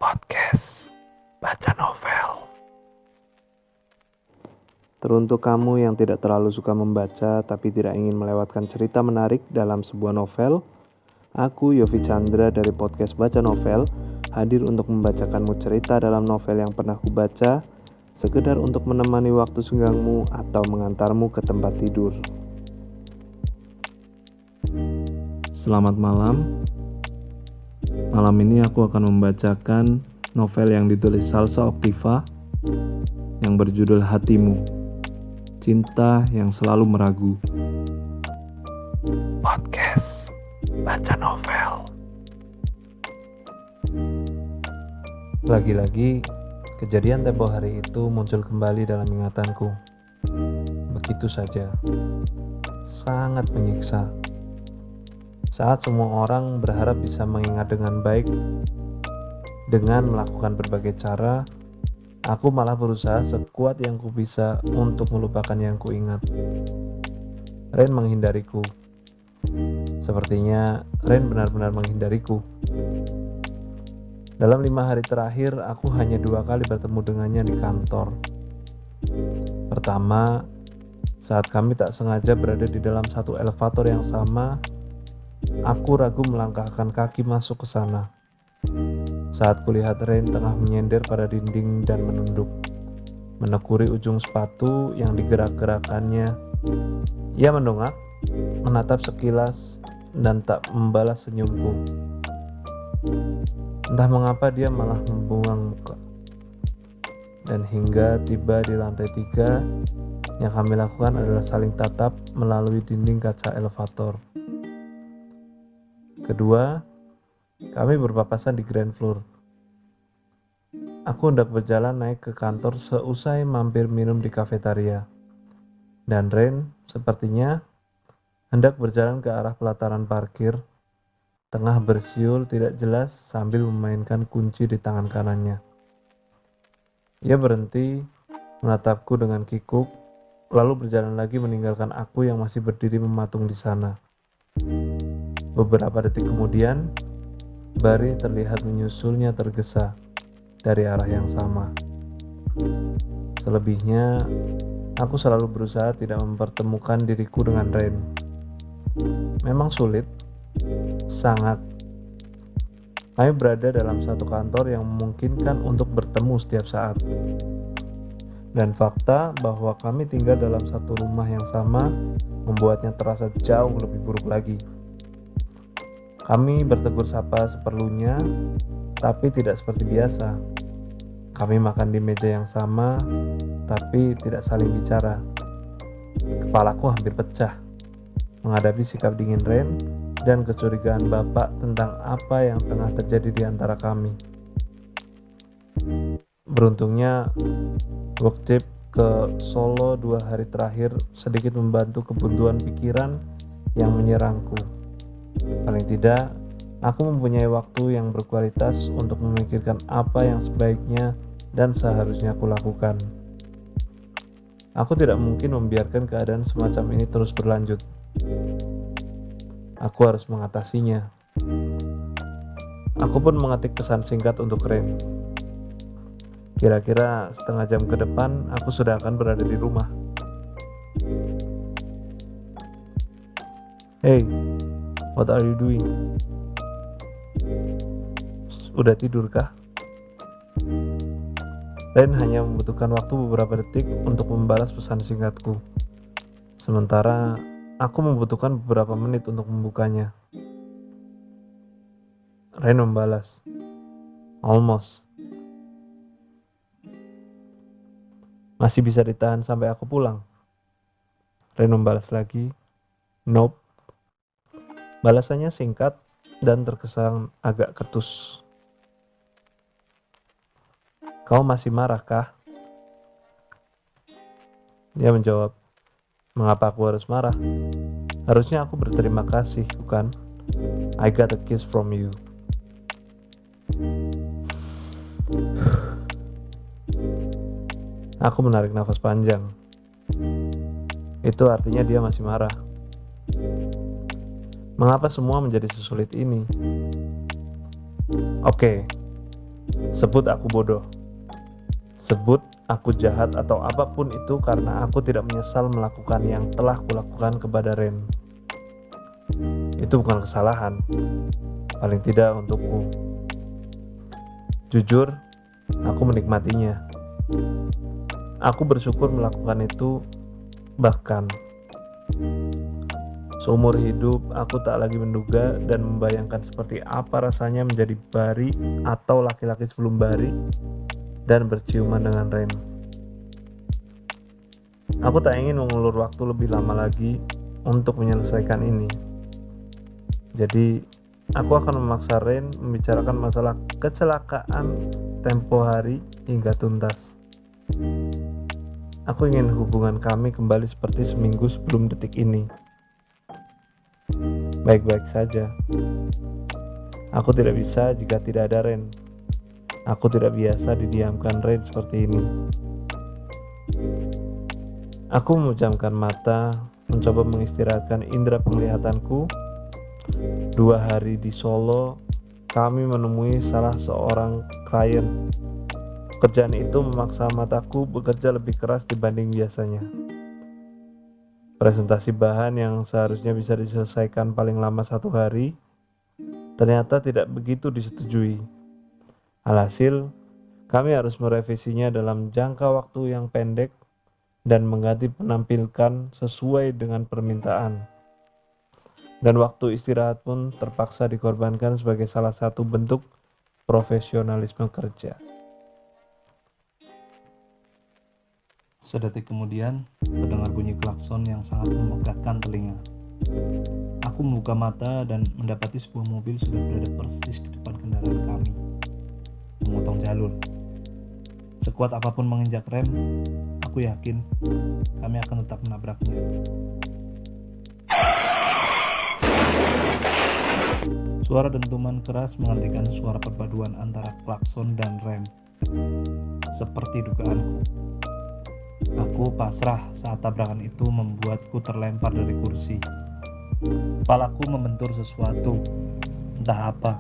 Podcast Baca Novel. Teruntuk kamu yang tidak terlalu suka membaca tapi tidak ingin melewatkan cerita menarik dalam sebuah novel, aku Yofi Chandra dari podcast Baca Novel hadir untuk membacakanmu cerita dalam novel yang pernah kubaca, sekedar untuk menemani waktu senggangmu atau mengantarmu ke tempat tidur. Selamat malam. Malam ini aku akan membacakan novel yang ditulis Salsa Oktiva yang berjudul Hatimu, Cinta yang Selalu Meragu. Podcast Baca Novel. Lagi-lagi, kejadian tempo hari itu muncul kembali dalam ingatanku. Begitu saja. Sangat menyiksa. Saat semua orang berharap bisa mengingat dengan baik dengan melakukan berbagai cara, aku malah berusaha sekuat yang ku bisa untuk melupakan yang ku ingat. Ren menghindariku. Sepertinya Ren benar-benar menghindariku. Dalam 5 hari terakhir, aku hanya 2 kali bertemu dengannya di kantor. Pertama, saat kami tak sengaja berada di dalam satu elevator yang sama, aku ragu melangkahkan kaki masuk ke sana. Saat kulihat Ren tengah menyender pada dinding dan menunduk, menekuri ujung sepatu yang digerak-gerakannya. Ia mendongak, menatap sekilas, dan tak membalas senyumku. Entah mengapa dia malah membuang muka. Dan hingga tiba di lantai 3, yang kami lakukan adalah saling tatap melalui dinding kaca elevator. Kedua, kami berpapasan di ground floor. Aku hendak berjalan naik ke kantor seusai mampir minum di kafetaria. Dan Ren sepertinya hendak berjalan ke arah pelataran parkir, tengah bersiul tidak jelas sambil memainkan kunci di tangan kanannya. Ia berhenti, menatapku dengan kikuk, lalu berjalan lagi meninggalkan aku yang masih berdiri mematung di sana. Beberapa detik kemudian, Bari terlihat menyusulnya tergesa dari arah yang sama. Selebihnya, aku selalu berusaha tidak mempertemukan diriku dengan Ren. Memang sulit, sangat. Kami berada dalam satu kantor yang memungkinkan untuk bertemu setiap saat. Dan fakta bahwa kami tinggal dalam satu rumah yang sama membuatnya terasa jauh lebih buruk lagi. Kami bertegur sapa seperlunya, tapi tidak seperti biasa. Kami makan di meja yang sama, tapi tidak saling bicara. Kepalaku hampir pecah menghadapi sikap dingin Ren dan kecurigaan bapak tentang apa yang tengah terjadi di antara kami. Beruntungnya, work trip ke Solo 2 hari terakhir sedikit membantu kebuntuan pikiran yang menyerangku. Paling tidak, aku mempunyai waktu yang berkualitas untuk memikirkan apa yang sebaiknya dan seharusnya aku lakukan. Aku tidak mungkin membiarkan keadaan semacam ini terus berlanjut. Aku harus mengatasinya. Aku pun mengetik pesan singkat untuk Ren. Kira-kira setengah jam ke depan, aku sudah akan berada di rumah. Hey, what are you doing? Udah tidur kah? Ren hanya membutuhkan waktu beberapa detik untuk membalas pesan singkatku. Sementara aku membutuhkan beberapa menit untuk membukanya. Ren membalas, almost. Masih bisa ditahan sampai aku pulang? Ren membalas lagi, nope. Balasannya singkat dan terkesan agak ketus. Kau masih marah kah? Dia menjawab, mengapa aku harus marah? Harusnya aku berterima kasih, bukan? I got a kiss from you. Aku menarik nafas panjang. Itu artinya dia masih marah. Mengapa semua menjadi sesulit ini? Oke, Sebut aku bodoh, sebut aku jahat atau apapun itu karena aku tidak menyesal melakukan yang telah kulakukan kepada Ren. Itu bukan kesalahan, paling tidak untukku. Jujur, aku menikmatinya. Aku bersyukur melakukan itu, bahkan seumur hidup aku tak lagi menduga dan membayangkan seperti apa rasanya menjadi Bari atau laki-laki sebelum Bari dan berciuman dengan Ren. Aku tak ingin mengulur waktu lebih lama lagi untuk menyelesaikan ini. Jadi, aku akan memaksa Ren membicarakan masalah kecelakaan tempo hari hingga tuntas. Aku ingin hubungan kami kembali seperti seminggu sebelum detik ini. Baik-baik saja. Aku tidak bisa jika tidak ada Ren. Aku tidak biasa didiamkan Ren seperti ini. Aku memejamkan mata, mencoba mengistirahatkan indera penglihatanku. 2 hari di Solo, kami menemui salah seorang klien. Pekerjaan itu memaksa mataku bekerja lebih keras dibanding biasanya. Presentasi bahan yang seharusnya bisa diselesaikan paling lama 1 hari, ternyata tidak begitu disetujui. Alhasil, kami harus merevisinya dalam jangka waktu yang pendek dan mengganti penampilkan sesuai dengan permintaan. Dan waktu istirahat pun terpaksa dikorbankan sebagai salah satu bentuk profesionalisme kerja. Sedetik kemudian, terdengar bunyi klakson yang sangat memegahkan telinga. Aku membuka mata dan mendapati sebuah mobil sudah berada persis di depan kendaraan kami, memotong jalur. Sekuat apapun menginjak rem, aku yakin kami akan tetap menabraknya. Suara dentuman keras menggantikan suara perpaduan antara klakson dan rem. Seperti dugaanku, aku pasrah saat tabrakan itu membuatku terlempar dari kursi. Kepalaku membentur sesuatu, entah apa.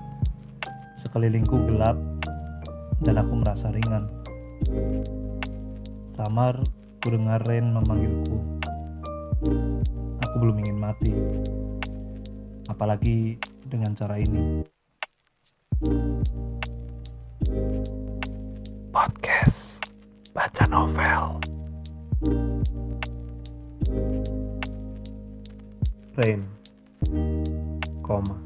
Sekelilingku gelap dan aku merasa ringan. Samar, ku dengar Ren memanggilku. Aku belum ingin mati, apalagi dengan cara ini. Podcast Baca Novel. Rain, koma.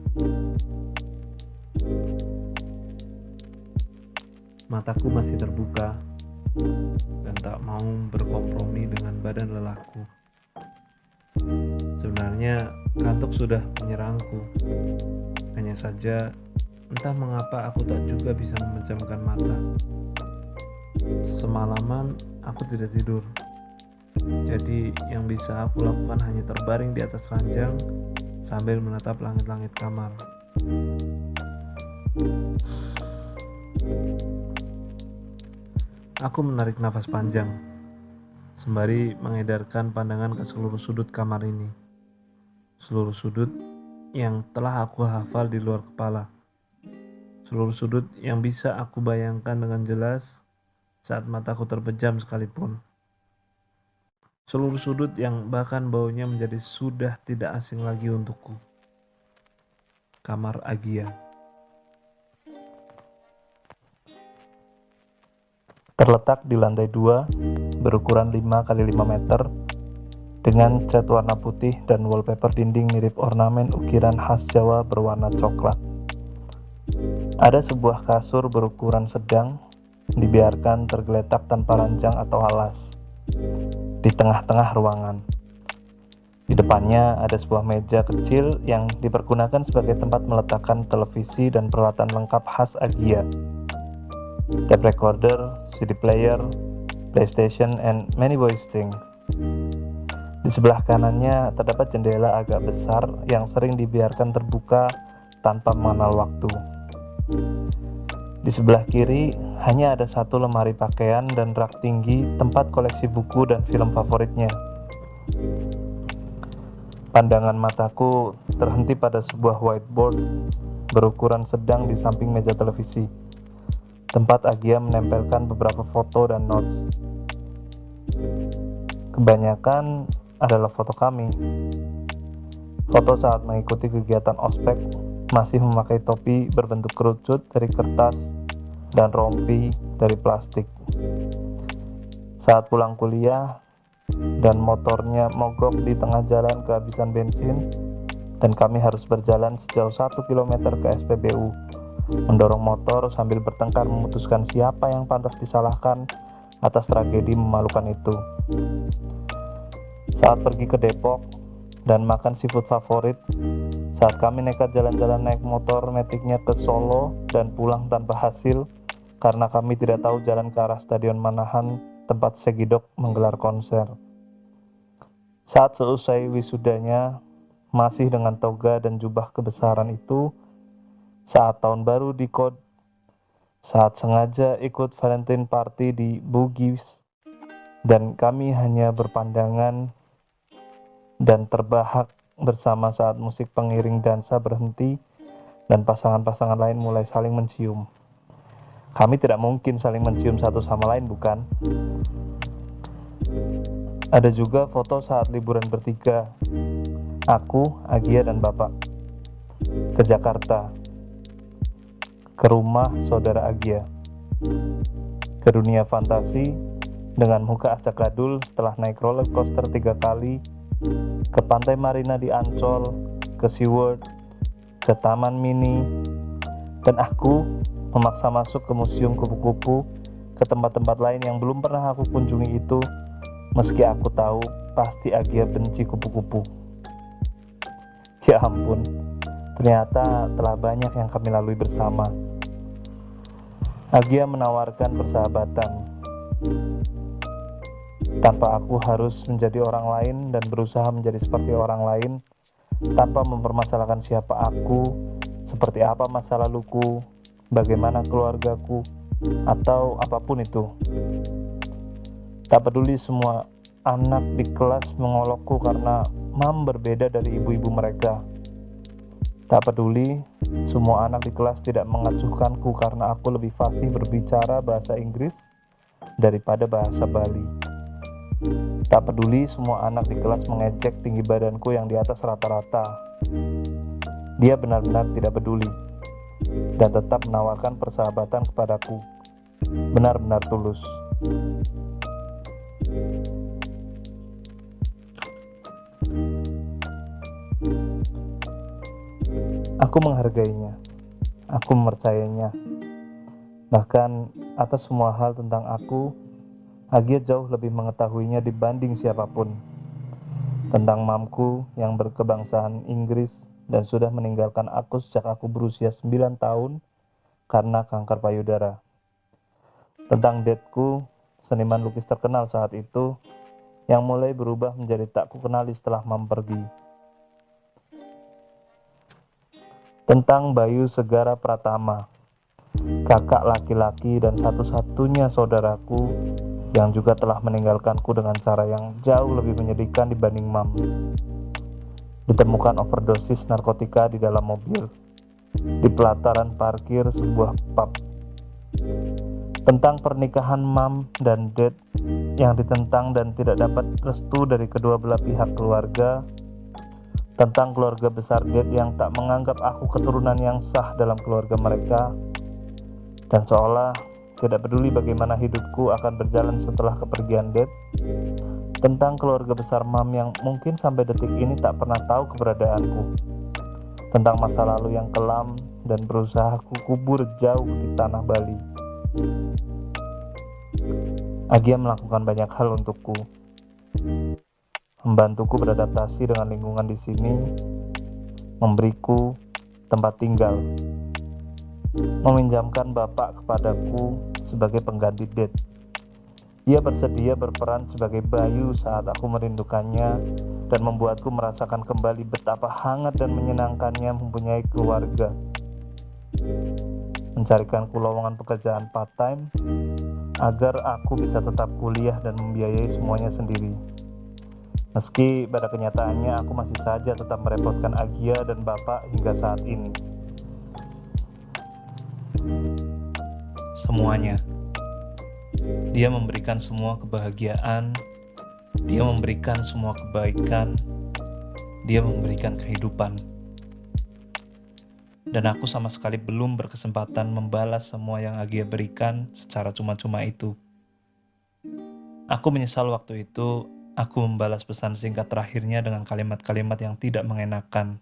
Mataku masih terbuka dan tak mau berkompromi dengan badan lelahku. Sebenarnya kantuk sudah menyerangku. Hanya saja entah mengapa aku tak juga bisa memejamkan mata. Semalaman aku tidak tidur. Jadi yang bisa aku lakukan hanya terbaring di atas ranjang sambil menatap langit-langit kamar. Aku menarik nafas panjang, sembari mengedarkan pandangan ke seluruh sudut kamar ini. Seluruh sudut yang telah aku hafal di luar kepala. Seluruh sudut yang bisa aku bayangkan dengan jelas saat mataku terpejam sekalipun. Seluruh sudut yang bahkan baunya menjadi sudah tidak asing lagi untukku. Kamar Agia. Terletak di lantai 2, berukuran 5 x 5 meter, dengan cat warna putih dan wallpaper dinding mirip ornamen ukiran khas Jawa berwarna coklat. Ada sebuah kasur berukuran sedang, dibiarkan tergeletak tanpa ranjang atau alas, di tengah-tengah ruangan. Di depannya ada sebuah meja kecil yang dipergunakan sebagai tempat meletakkan televisi dan peralatan lengkap khas Agia. Tape recorder, CD player, PlayStation, and many voice things. Di sebelah kanannya terdapat jendela agak besar yang sering dibiarkan terbuka tanpa mengenal waktu. Di sebelah kiri hanya ada satu lemari pakaian dan rak tinggi tempat koleksi buku dan film favoritnya. Pandangan mataku terhenti pada sebuah whiteboard berukuran sedang di samping meja televisi. tempat Agia menempelkan beberapa foto dan notes. Kebanyakan adalah foto kami. Foto saat mengikuti kegiatan ospek, masih memakai topi berbentuk kerucut dari kertas dan rompi dari plastik. Saat pulang kuliah dan motornya mogok di tengah jalan kehabisan bensin dan kami harus berjalan sejauh 1 kilometer ke SPBU, mendorong motor sambil bertengkar memutuskan siapa yang pantas disalahkan atas tragedi memalukan itu. Saat pergi ke Depok dan makan seafood favorit, saat kami nekat jalan-jalan naik motor metiknya ke Solo dan pulang tanpa hasil karena kami tidak tahu jalan ke arah Stadion Manahan tempat Segidok menggelar konser. Saat seusai wisudanya, masih dengan toga dan jubah kebesaran itu, saat tahun baru di Kod, saat sengaja ikut Valentine Party di Bugis, dan kami hanya berpandangan dan terbahak bersama saat musik pengiring dansa berhenti dan pasangan-pasangan lain mulai saling mencium. Kami tidak mungkin saling mencium satu sama lain, bukan? Ada juga foto saat liburan bertiga, aku, Agia, dan Bapak, ke Jakarta, ke rumah saudara Agia, ke dunia fantasi dengan muka acak-adul setelah naik roller coaster 3 kali, ke Pantai Marina di Ancol, ke SeaWorld, ke Taman Mini, dan aku memaksa masuk ke museum kupu-kupu, ke tempat-tempat lain yang belum pernah aku kunjungi itu, meski aku tahu pasti Agia benci kupu-kupu. Ya ampun, ternyata telah banyak yang kami lalui bersama. Agia menawarkan persahabatan tanpa aku harus menjadi orang lain dan berusaha menjadi seperti orang lain, tanpa mempermasalahkan siapa aku, seperti apa masa laluku, bagaimana keluargaku, atau apapun itu. Tak peduli semua anak di kelas mengolokku karena mam berbeda dari ibu-ibu mereka. Tak peduli semua anak di kelas tidak mengacuhkanku karena aku lebih fasih berbicara bahasa Inggris daripada bahasa Bali. Tak peduli semua anak di kelas mengejek tinggi badanku yang di atas rata-rata. Dia benar-benar tidak peduli dan tetap menawarkan persahabatan kepadaku. Benar-benar tulus. Aku menghargainya, aku mempercayainya. Bahkan atas semua hal tentang aku, Agia jauh lebih mengetahuinya dibanding siapapun. Tentang mamku yang berkebangsaan Inggris dan sudah meninggalkan aku sejak aku berusia 9 tahun karena kanker payudara. Tentang dadku, seniman lukis terkenal saat itu, yang mulai berubah menjadi tak kukenali setelah mam pergi. Tentang Bayu Segara Pratama, kakak laki-laki dan satu-satunya saudaraku yang juga telah meninggalkanku dengan cara yang jauh lebih menyedihkan dibanding mam. Ditemukan overdosis narkotika di dalam mobil, di pelataran parkir sebuah pub. Tentang pernikahan mam dan dad yang ditentang dan tidak dapat restu dari kedua belah pihak keluarga. Tentang keluarga besar dad yang tak menganggap aku keturunan yang sah dalam keluarga mereka, dan seolah tidak peduli bagaimana hidupku akan berjalan setelah kepergian dad. Tentang keluarga besar mam yang mungkin sampai detik ini tak pernah tahu keberadaanku. Tentang masa lalu yang kelam dan berusaha ku kubur jauh di tanah Bali. Agia melakukan banyak hal untukku. Membantuku beradaptasi dengan lingkungan di sini, memberiku tempat tinggal, meminjamkan bapak kepadaku sebagai pengganti dad. Ia bersedia berperan sebagai Bayu saat aku merindukannya dan membuatku merasakan kembali betapa hangat dan menyenangkannya mempunyai keluarga. Mencarikanku lowongan pekerjaan part-time agar aku bisa tetap kuliah dan membiayai semuanya sendiri. Meski pada kenyataannya aku masih saja tetap merepotkan Agia dan Bapak hingga saat ini. semuanya. Dia memberikan semua kebahagiaan, dia memberikan semua kebaikan, dia memberikan kehidupan. Dan aku sama sekali belum berkesempatan membalas semua yang Agia berikan secara cuma-cuma itu. Aku menyesal waktu itu aku membalas pesan singkat terakhirnya dengan kalimat-kalimat yang tidak mengenakan.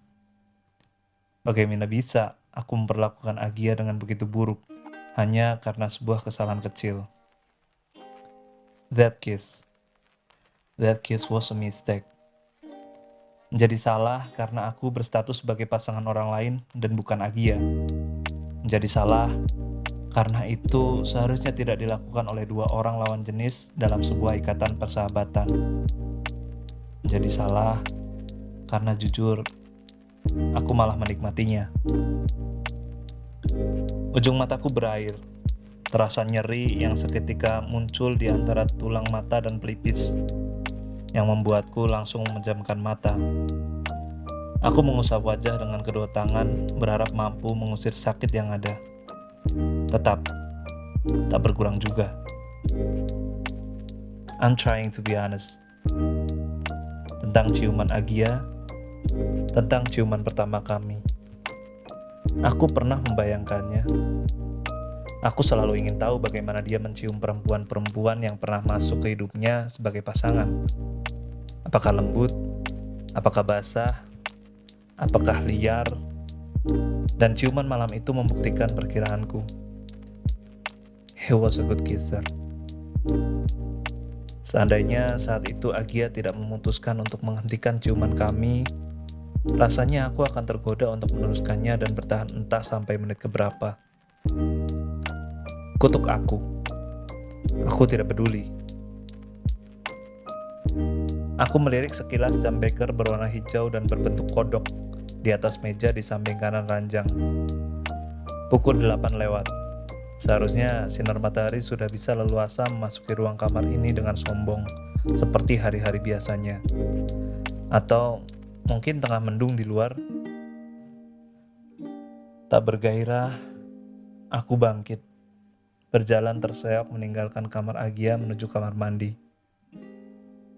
Bagaimana bisa aku memperlakukan Agia dengan begitu buruk hanya karena sebuah kesalahan kecil. That kiss was a mistake. Menjadi salah karena aku berstatus sebagai pasangan orang lain dan bukan Agia. Menjadi salah karena itu seharusnya tidak dilakukan oleh dua orang lawan jenis dalam sebuah ikatan persahabatan. Menjadi salah karena jujur, aku malah menikmatinya. Ujung mataku berair, terasa nyeri yang seketika muncul di antara tulang mata dan pelipis, yang membuatku langsung memejamkan mata. Aku mengusap wajah dengan kedua tangan, berharap mampu mengusir sakit yang ada. Tetap, tak berkurang juga. I'm trying to be honest. Tentang ciuman Agia, tentang ciuman pertama kami. Aku pernah membayangkannya. Aku selalu ingin tahu bagaimana dia mencium perempuan-perempuan yang pernah masuk ke hidupnya sebagai pasangan. Apakah lembut? Apakah basah? Apakah liar? Dan ciuman malam itu membuktikan perkiraanku. He was a good kisser. Seandainya saat itu Agia tidak memutuskan untuk menghentikan ciuman kami, rasanya aku akan tergoda untuk meneruskannya dan bertahan entah sampai menit keberapa. Kutuk aku. Aku tidak peduli. Aku melirik sekilas jam beker berwarna hijau dan berbentuk kodok di atas meja di samping kanan ranjang. Pukul 8 lewat. Seharusnya sinar matahari sudah bisa leluasa memasuki ruang kamar ini dengan sombong, seperti hari-hari biasanya. Atau mungkin tengah mendung di luar. Tak bergairah, aku bangkit. Berjalan terseok meninggalkan kamar Agia menuju kamar mandi.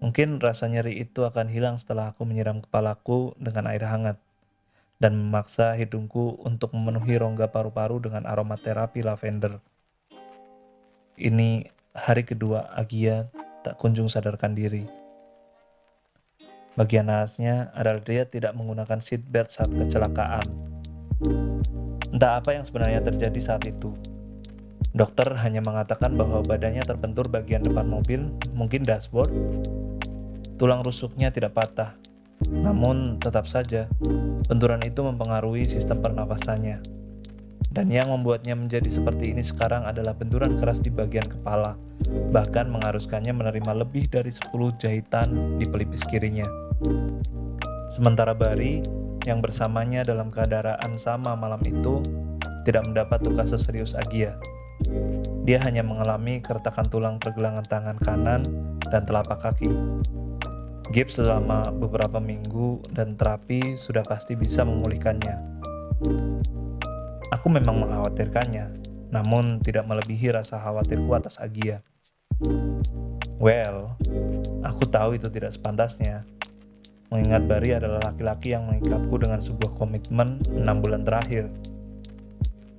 Mungkin rasa nyeri itu akan hilang setelah aku menyiram kepalaku dengan air hangat dan memaksa hidungku untuk memenuhi rongga paru-paru dengan aromaterapi lavender. Ini hari kedua Agia tak kunjung sadarkan diri. Bagian nahasnya adalah dia tidak menggunakan seatbelt saat kecelakaan. Entah apa yang sebenarnya terjadi saat itu. Dokter hanya mengatakan bahwa badannya terbentur bagian depan mobil, mungkin dashboard. Tulang rusuknya tidak patah, namun tetap saja benturan itu mempengaruhi sistem pernapasannya. Dan yang membuatnya menjadi seperti ini sekarang adalah benturan keras di bagian kepala, bahkan mengharuskannya menerima lebih dari 10 jahitan di pelipis kirinya. Sementara Bari, yang bersamanya dalam keadaan sama malam itu, tidak mendapat luka seserius Agia. Dia hanya mengalami keretakan tulang pergelangan tangan kanan dan telapak kaki. Gips selama beberapa minggu dan terapi sudah pasti bisa memulihkannya. Aku memang mengkhawatirkannya, namun tidak melebihi rasa khawatirku atas Agia. Well, aku tahu itu tidak sepantasnya. Mengingat Bari adalah laki-laki yang mengikatku dengan sebuah komitmen 6 bulan terakhir.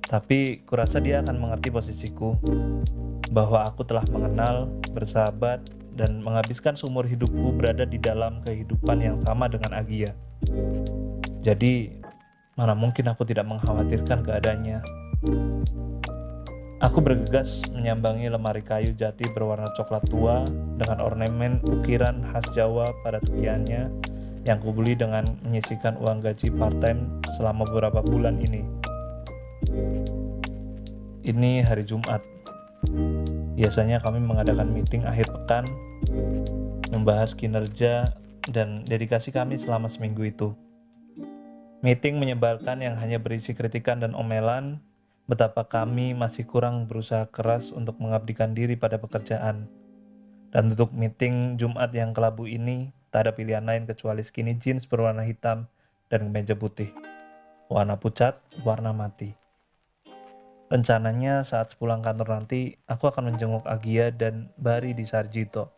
Tapi kurasa dia akan mengerti posisiku, bahwa aku telah mengenal, bersahabat, dan menghabiskan seumur hidupku berada di dalam kehidupan yang sama dengan Agia. Jadi, mana mungkin aku tidak mengkhawatirkan keadaannya. Aku bergegas menyambangi lemari kayu jati berwarna coklat tua dengan ornamen ukiran khas Jawa pada tepiannya yang kubeli dengan menyisihkan uang gaji part-time selama beberapa bulan ini. Ini hari Jumat. Biasanya kami mengadakan meeting akhir pekan, membahas kinerja dan dedikasi kami selama seminggu itu. Meeting menyebalkan yang hanya berisi kritikan dan omelan, betapa kami masih kurang berusaha keras untuk mengabdikan diri pada pekerjaan. Dan untuk meeting Jumat yang kelabu ini, tak ada pilihan lain kecuali skinny jeans berwarna hitam dan kemeja putih. Warna pucat, warna mati. Rencananya saat sepulang kantor nanti, aku akan menjenguk Agia dan Bari di Sarjito.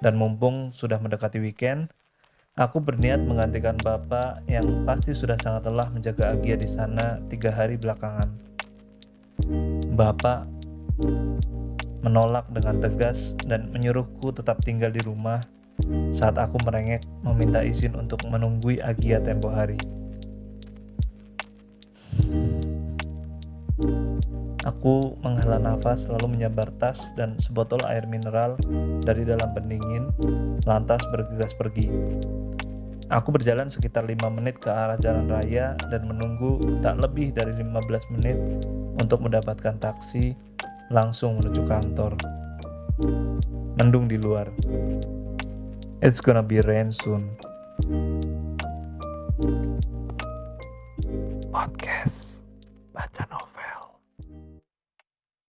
Dan mumpung sudah mendekati weekend, aku berniat menggantikan Bapak yang pasti sudah sangat lelah menjaga Agia di sana 3 hari belakangan. Bapak menolak dengan tegas dan menyuruhku tetap tinggal di rumah saat aku merengek meminta izin untuk menunggui Agia tempo hari. Aku menghela nafas lalu menyabar tas dan sebotol air mineral dari dalam pendingin, lantas bergegas pergi. Aku berjalan sekitar 5 menit ke arah jalan raya dan menunggu tak lebih dari 15 menit untuk mendapatkan taksi langsung menuju kantor. Mendung di luar. It's gonna be rain soon. Podcast Baca Novel.